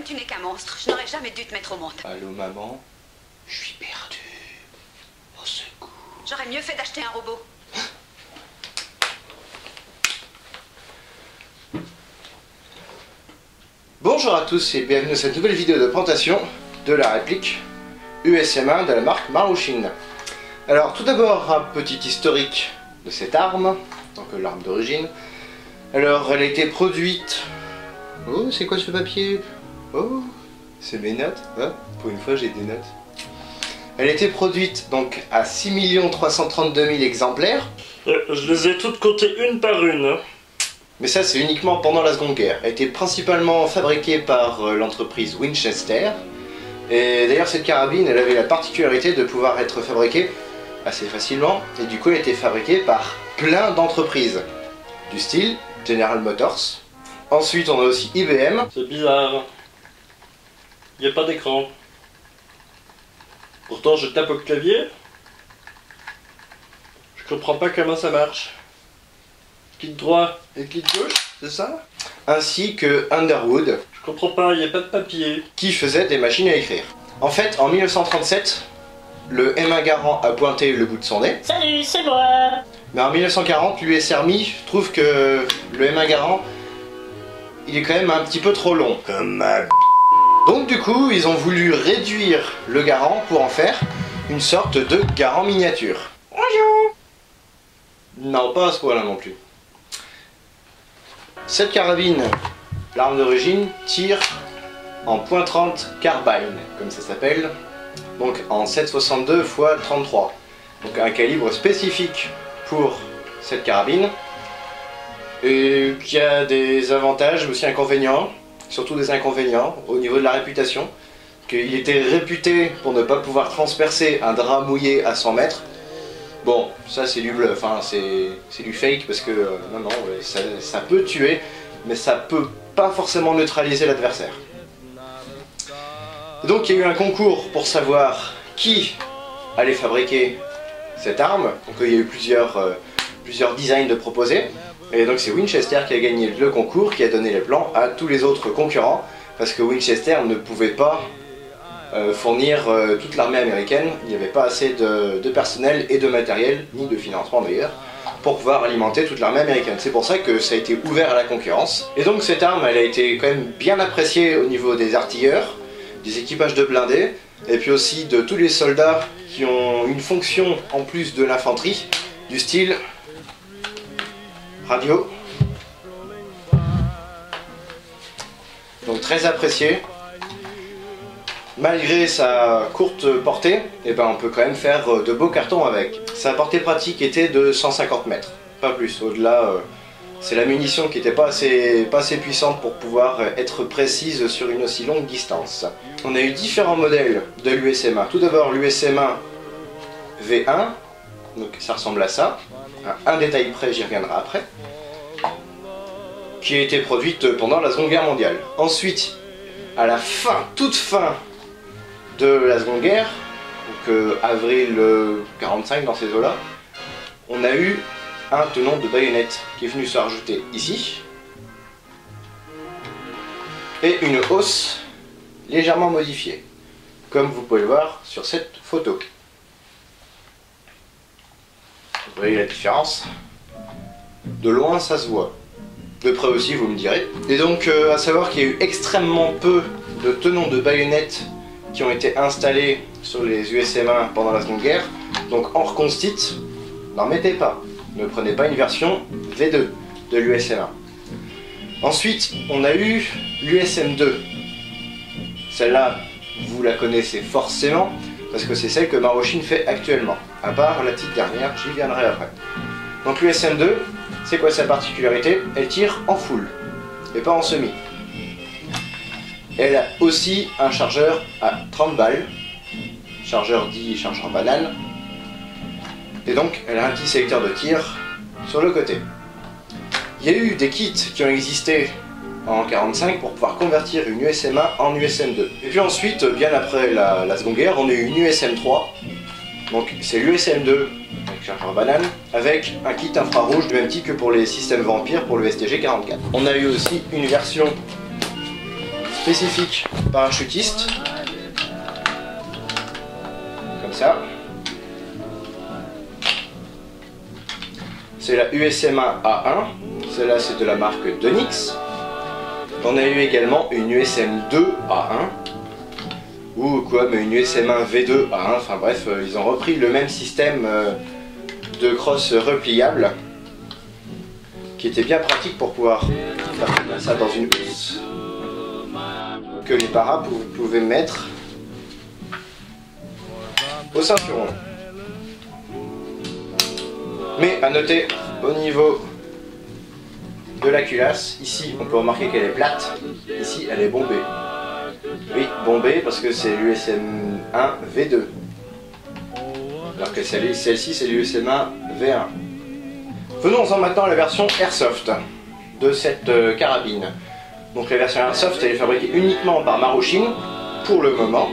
tu n'es qu'un monstre. Je n'aurais jamais dû te mettre au monde. Allô maman, je suis perdu. Au secours. J'aurais mieux fait d'acheter un robot. Bonjour à tous et bienvenue dans cette nouvelle vidéo de présentation de la réplique USM1 de la marque Marushin. Alors tout d'abord un petit historique de cette arme, donc l'arme d'origine. Alors elle a été produite... Oh, c'est quoi ce papier? Oh, c'est mes notes, hein? Pour une fois j'ai des notes. Elle a été produite donc à 6 332 000 exemplaires. Je les ai toutes cotées une par une. Mais ça c'est uniquement pendant la Seconde Guerre. Elle a été principalement fabriquée par l'entreprise Winchester. Et d'ailleurs cette carabine elle avait la particularité de pouvoir être fabriquée assez facilement. Et du coup elle a été fabriquée par plein d'entreprises. Du style General Motors. Ensuite on a aussi IBM. C'est bizarre. Il n'y a pas d'écran. Pourtant je tape au clavier. Je comprends pas comment ça marche. Clic droit et clic gauche, c'est ça? Ainsi que Underwood. Je comprends pas, il n'y a pas de papier. Qui faisait des machines à écrire. En fait, en 1937, le M1 Garand a pointé le bout de son nez. Salut, c'est moi. Mais en 1940, l'US Army trouve que le M1 Garand, il est quand même un petit peu trop long. Comme ma b***. Donc du coup, ils ont voulu réduire le Garand pour en faire une sorte de Garand miniature. Bonjour. Non, pas à ce point-là non plus. Cette carabine, l'arme d'origine, tire en .30 carbine, comme ça s'appelle, donc en 7,62 x 33. Donc un calibre spécifique pour cette carabine, et qui a des avantages mais aussi inconvénients, surtout des inconvénients au niveau de la réputation. Qu'il était réputé pour ne pas pouvoir transpercer un drap mouillé à 100 mètres. Bon, ça c'est du bluff, hein. C'est du fake parce que non, ça peut tuer, mais ça peut pas forcément neutraliser l'adversaire. Donc il y a eu un concours pour savoir qui allait fabriquer cette arme. Donc il y a eu plusieurs designs de proposés. Et donc c'est Winchester qui a gagné le concours, qui a donné les plans à tous les autres concurrents, parce que Winchester ne pouvait pas fournir toute l'armée américaine. Il n'y avait pas assez de personnel et de matériel, ni de financement d'ailleurs, pour pouvoir alimenter toute l'armée américaine. C'est pour ça que ça a été ouvert à la concurrence. Et donc cette arme, elle a été quand même bien appréciée au niveau des artilleurs, des équipages de blindés, et puis aussi de tous les soldats qui ont une fonction en plus de l'infanterie, du style radio. Donc très apprécié. Malgré sa courte portée, eh ben on peut quand même faire de beaux cartons avec. Sa portée pratique était de 150 mètres, pas plus. Au-delà, c'est la munition qui n'était pas assez puissante pour pouvoir être précise sur une aussi longue distance. On a eu différents modèles de l'USM1. Tout d'abord l'USM1 V1, donc ça ressemble à ça. Un détail près, j'y reviendrai après. Qui a été produite pendant la Seconde Guerre mondiale. Ensuite, à la fin, toute fin de la Seconde Guerre, donc avril 45 dans ces eaux-là, on a eu un tenon de baïonnette qui est venu se rajouter ici, et une hausse légèrement modifiée, comme vous pouvez le voir sur cette photo. Vous voyez la différence? De loin ça se voit, de près aussi vous me direz. Et donc à savoir qu'il y a eu extrêmement peu de tenons de baïonnettes qui ont été installés sur les USM1 pendant la Seconde Guerre, donc en reconstite, n'en mettez pas, ne prenez pas une version V2 de l'USM1. Ensuite on a eu l'USM2, celle-là vous la connaissez forcément parce que c'est celle que Marushin fait actuellement, à part la petite dernière, j'y viendrai après. Donc l'USM2, c'est quoi sa particularité? Elle tire en full et pas en semi. Elle a aussi un chargeur à 30 balles, chargeur dit chargeur banane, et donc elle a un petit sélecteur de tir sur le côté. Il y a eu des kits qui ont existé en 1945 pour pouvoir convertir une USM1 en USM2. Et puis ensuite, bien après la Seconde Guerre, on a eu une USM3, donc c'est l'USM2 avec chargeur banane, avec un kit infrarouge du même type que pour les systèmes Vampire pour le STG 44. On a eu aussi une version spécifique parachutiste. Comme ça. C'est la USM1 A1. Celle-là, c'est de la marque Donix. On a eu également une USM2 A1. Ou quoi, mais une USM1 V2 A1. Enfin bref, ils ont repris le même système de crosse repliable. Qui était bien pratique pour pouvoir faire ça dans une housse. Que les paras pouvaient mettre au ceinturon. Mais à noter, au niveau de la culasse, ici on peut remarquer qu'elle est plate, ici elle est bombée. Oui, bombée parce que c'est l'USM1 V2. Alors que celle-ci c'est l'USM1 V1. Venons-en maintenant à la version Airsoft de cette carabine. Donc la version Airsoft elle est fabriquée uniquement par Marushin pour le moment.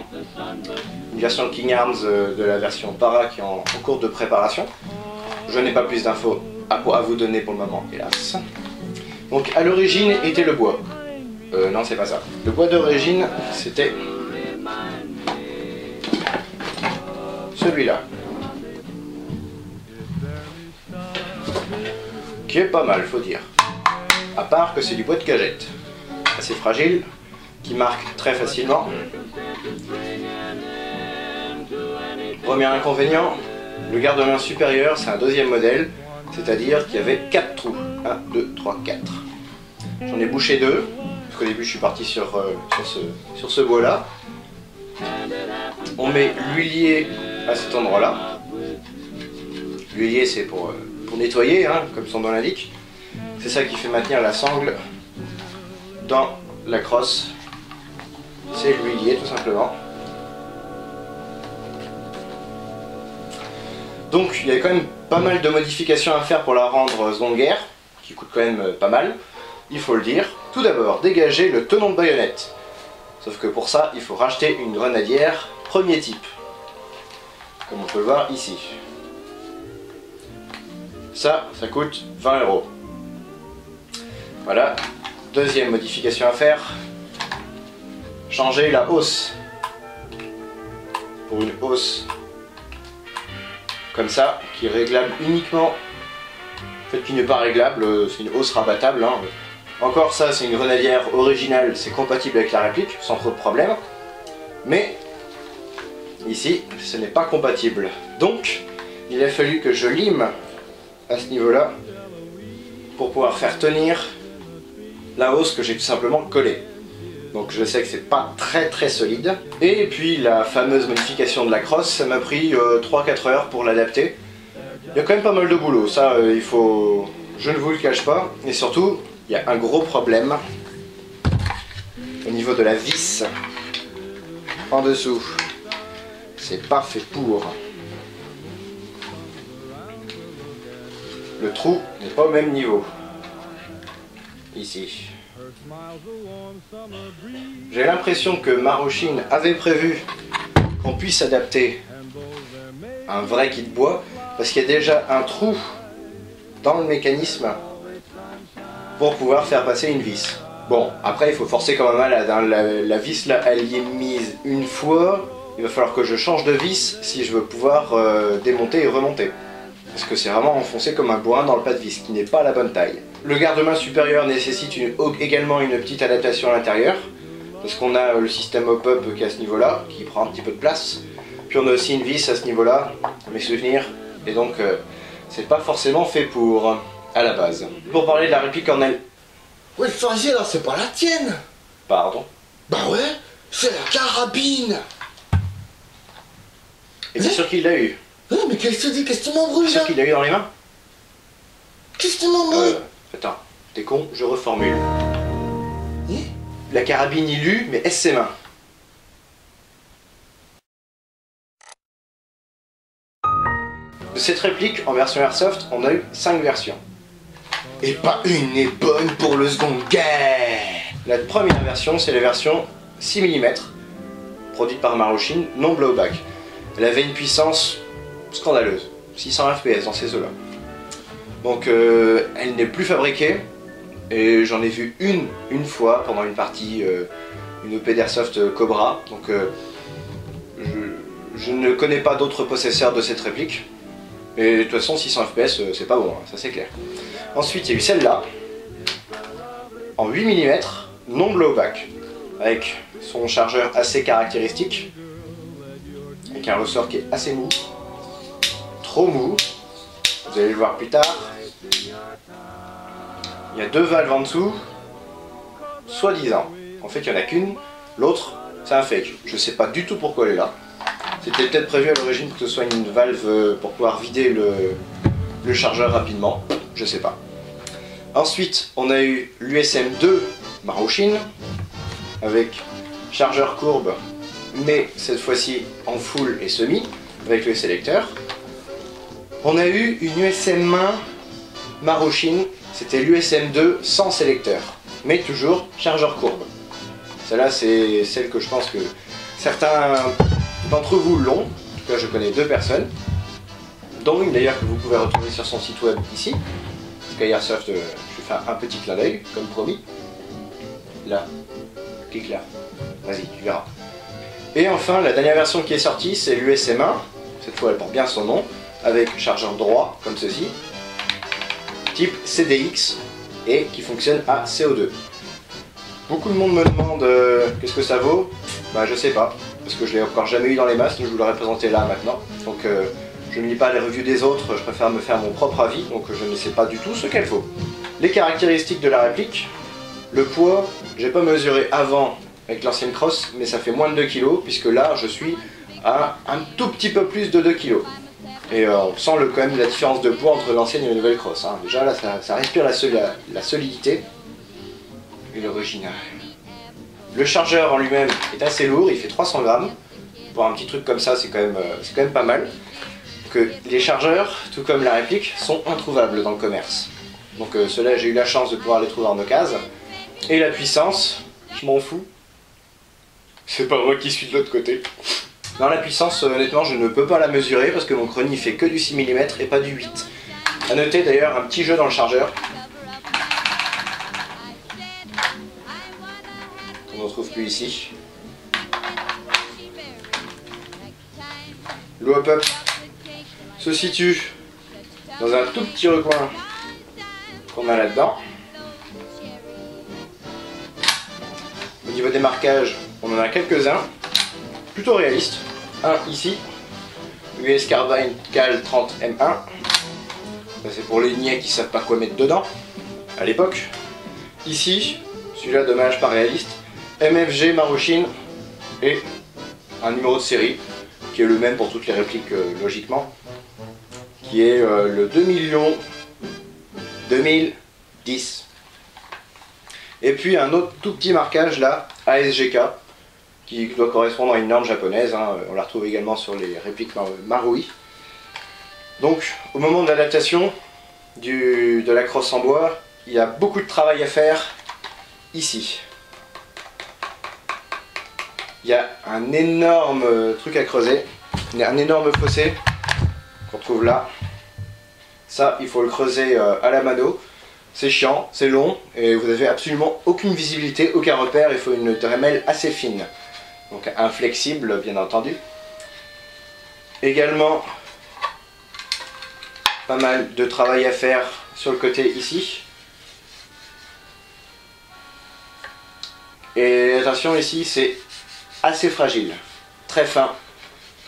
Une version King Arms de la version Para qui est en cours de préparation. Je n'ai pas plus d'infos à vous donner pour le moment, hélas. Donc à l'origine était le bois. Non, c'est pas ça. Le bois d'origine, c'était celui-là. Qui est pas mal, faut dire. À part que c'est du bois de cagette. Assez fragile, qui marque très facilement. Premier inconvénient, le garde-main supérieur, c'est un deuxième modèle, c'est-à-dire qu'il y avait 4 trous. 1, 2, 3, 4. J'en ai bouché 2, parce qu'au début je suis parti sur ce bois-là. On met l'huilier à cet endroit-là. L'huilier c'est pour nettoyer, hein, comme son nom l'indique. C'est ça qui fait maintenir la sangle dans la crosse. C'est l'huilier tout simplement. Donc il y a quand même pas mal de modifications à faire pour la rendre seconde guerre, qui coûte quand même pas mal, il faut le dire. Tout d'abord, dégager le tenon de baïonnette. Sauf que pour ça, il faut racheter une grenadière premier type. Comme on peut le voir ici. Ça coûte 20 €. Voilà. Deuxième modification à faire. Changer la hausse. Pour une hausse comme ça, qui est réglable uniquement, en fait qui n'est pas réglable, c'est une hausse rabattable. Hein. Encore ça, c'est une grenadière originale, c'est compatible avec la réplique, sans trop de problème. Mais, ici, ce n'est pas compatible. Donc, il a fallu que je lime à ce niveau-là, pour pouvoir faire tenir la hausse que j'ai tout simplement collée. Donc je sais que c'est pas très solide. Et puis la fameuse modification de la crosse, ça m'a pris 3-4 heures pour l'adapter. Il y a quand même pas mal de boulot, ça il faut... Je ne vous le cache pas. Et surtout, il y a un gros problème au niveau de la vis en dessous. C'est pas fait pour. Le trou n'est pas au même niveau. Ici. J'ai l'impression que Marushin avait prévu qu'on puisse adapter un vrai kit bois parce qu'il y a déjà un trou dans le mécanisme pour pouvoir faire passer une vis. Bon, après il faut forcer quand même malade, hein. La vis là elle y est mise une fois, il va falloir que je change de vis si je veux pouvoir démonter et remonter. Parce que c'est vraiment enfoncé comme un bourrin dans le pas de vis, qui n'est pas la bonne taille. Le garde-main supérieur nécessite également une petite adaptation à l'intérieur, parce qu'on a le système hop-up qui est à ce niveau-là, qui prend un petit peu de place. Puis on a aussi une vis à ce niveau-là, mes souvenirs, et donc c'est pas forcément fait pour, à la base. Pour parler de la réplique en elle... Ouais, Farzi, alors c'est pas la tienne. Pardon? Bah ouais, c'est la carabine. Et t'es sûr qu'il l'a eu? Mais qu'est-ce que tu dis? Qu'est-ce que tu m'embrouilles T'es sûr là? qu'il l'a eu dans les mains? Qu'est-ce que tu m'embrouilles? Attends, t'es con, je reformule. Hein? La carabine il l'a, mais est-ce ses mains? De cette réplique, en version Airsoft, on a eu 5 versions. Et pas une n'est bonne pour le seconde guerre. La première version, c'est la version 6 mm, produite par Marushin, non blowback. Elle avait une puissance scandaleuse, 600 fps dans ces eaux-là. Donc elle n'est plus fabriquée, et j'en ai vu une fois pendant une partie une OP d'Airsoft Cobra. Donc je ne connais pas d'autres possesseurs de cette réplique. Et de toute façon 600 fps c'est pas bon, hein, ça c'est clair. Ensuite il y a eu celle-là, en 8 mm, non blowback, avec son chargeur assez caractéristique, avec un ressort qui est assez mou, trop mou, vous allez le voir plus tard. Il y a 2 valves en dessous, soi-disant. En fait il n'y en a qu'une, l'autre c'est un fake. Je sais pas du tout pourquoi elle est là. C'était peut-être prévu à l'origine que ce soit une valve pour pouvoir vider le chargeur rapidement, je sais pas. Ensuite, on a eu l'USM 2 Marushin avec chargeur courbe, mais cette fois-ci en full et semi avec le sélecteur. On a eu une USM 1 Marushin, c'était l'USM 2 sans sélecteur, mais toujours chargeur courbe. Celle-là, c'est celle que je pense que certains d'entre vous l'ont, en tout cas je connais 2 personnes, dont une d'ailleurs que vous pouvez retrouver sur son site web ici, Sky Airsoft, je vais faire un petit clin d'œil, comme promis. Là, clique là, vas-y, tu verras. Et enfin, la dernière version qui est sortie, c'est l'USM 1, cette fois elle porte bien son nom, avec chargeur droit, comme ceci, type CDX, et qui fonctionne à CO2. Beaucoup de monde me demande qu'est-ce que ça vaut, bah je sais pas. Parce que je l'ai encore jamais eu dans les masques, donc je vous l'aurais présenté là maintenant. Donc je ne lis pas les reviews des autres, je préfère me faire mon propre avis, donc je ne sais pas du tout ce qu'elle vaut. Les caractéristiques de la réplique, le poids, j'ai pas mesuré avant avec l'ancienne crosse, mais ça fait moins de 2 kg, puisque là je suis à un tout petit peu plus de 2 kg. Et on sent quand même la différence de poids entre l'ancienne et la nouvelle crosse. Hein. Déjà là ça respire la solidité et l'original. Le chargeur en lui-même est assez lourd, il fait 300 grammes. Pour un petit truc comme ça, c'est quand même pas mal. Que les chargeurs, tout comme la réplique, sont introuvables dans le commerce. Donc ceux-là, j'ai eu la chance de pouvoir les trouver en occasion. Et la puissance, je m'en fous. C'est pas moi qui suis de l'autre côté. Non, la puissance, honnêtement, je ne peux pas la mesurer parce que mon chrony fait que du 6 mm et pas du 8. A noter d'ailleurs un petit jeu dans le chargeur. On ne retrouve plus ici. Le hop-up se situe dans un tout petit recoin qu'on a là-dedans. Au niveau des marquages, on en a quelques-uns, plutôt réalistes. Un ici, US Carbine Cal 30 M1. Ça c'est pour les niais qui savent pas quoi mettre dedans, à l'époque. Ici, celui-là dommage pas réaliste. MFG Marushin et un numéro de série qui est le même pour toutes les répliques logiquement, qui est le 2 millions 2010. Et puis un autre tout petit marquage là, ASGK, qui doit correspondre à une norme japonaise, hein. On la retrouve également sur les répliques Marui. Donc au moment de l'adaptation de la crosse en bois, il y a beaucoup de travail à faire ici. Il y a un énorme truc à creuser, un énorme fossé qu'on trouve là. Ça, il faut le creuser à la mano. C'est chiant, c'est long, et vous n'avez absolument aucune visibilité, aucun repère. Il faut une Dremel assez fine, donc inflexible bien entendu. Également, pas mal de travail à faire sur le côté ici. Et attention, ici c'est assez fragile, très fin,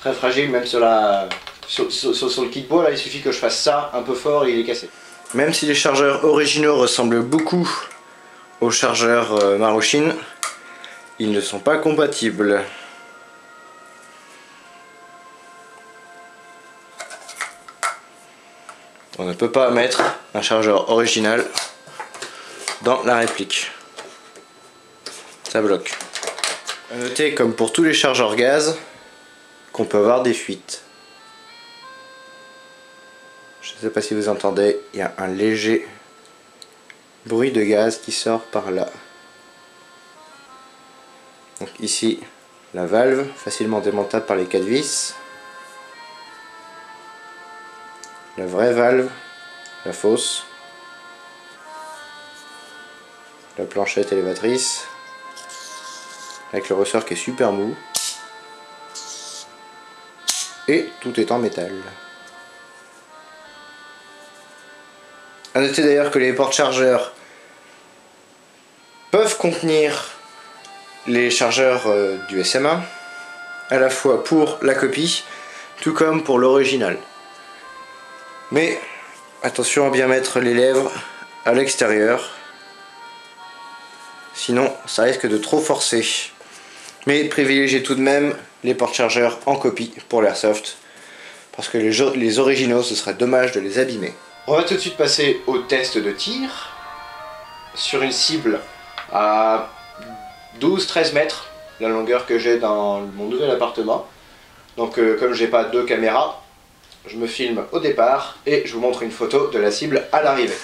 très fragile, même sur le kit bois là, il suffit que je fasse ça un peu fort et il est cassé. Même si les chargeurs originaux ressemblent beaucoup aux chargeurs Marushin, ils ne sont pas compatibles. On ne peut pas mettre un chargeur original dans la réplique. Ça bloque. A noter, comme pour tous les chargeurs gaz, qu'on peut avoir des fuites. Je ne sais pas si vous entendez, il y a un léger bruit de gaz qui sort par là. Donc ici, la valve, facilement démontable par les 4 vis. La vraie valve, la fausse. La planchette élévatrice. avec le ressort qui est super mou. Et tout est en métal. A noter d'ailleurs que les portes chargeurs peuvent contenir les chargeurs du SMA, à la fois pour la copie, tout comme pour l'original. Mais attention à bien mettre les lèvres à l'extérieur, sinon ça risque de trop forcer. Mais privilégiez tout de même les portes chargeurs en copie pour l'airsoft, parce que les originaux, ce serait dommage de les abîmer. On va tout de suite passer au test de tir sur une cible à 12-13 mètres, la longueur que j'ai dans mon nouvel appartement. Donc comme j'ai pas deux caméras, je me filme au départ et je vous montre une photo de la cible à l'arrivée.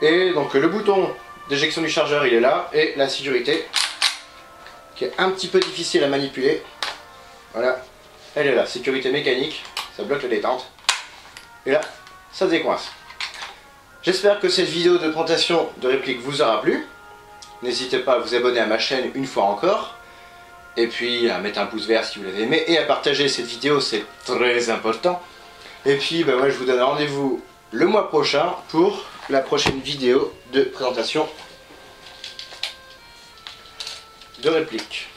Et donc le bouton d'éjection du chargeur il est là, et la sécurité qui est un petit peu difficile à manipuler, voilà, elle est là, sécurité mécanique, ça bloque la détente, et là ça décoince. J'espère que cette vidéo de présentation de réplique vous aura plu, n'hésitez pas à vous abonner à ma chaîne une fois encore, et puis à mettre un pouce vert si vous l'avez aimé, et à partager cette vidéo, c'est très important. Et puis moi je vous donne rendez-vous le mois prochain pour la prochaine vidéo de présentation de réplique.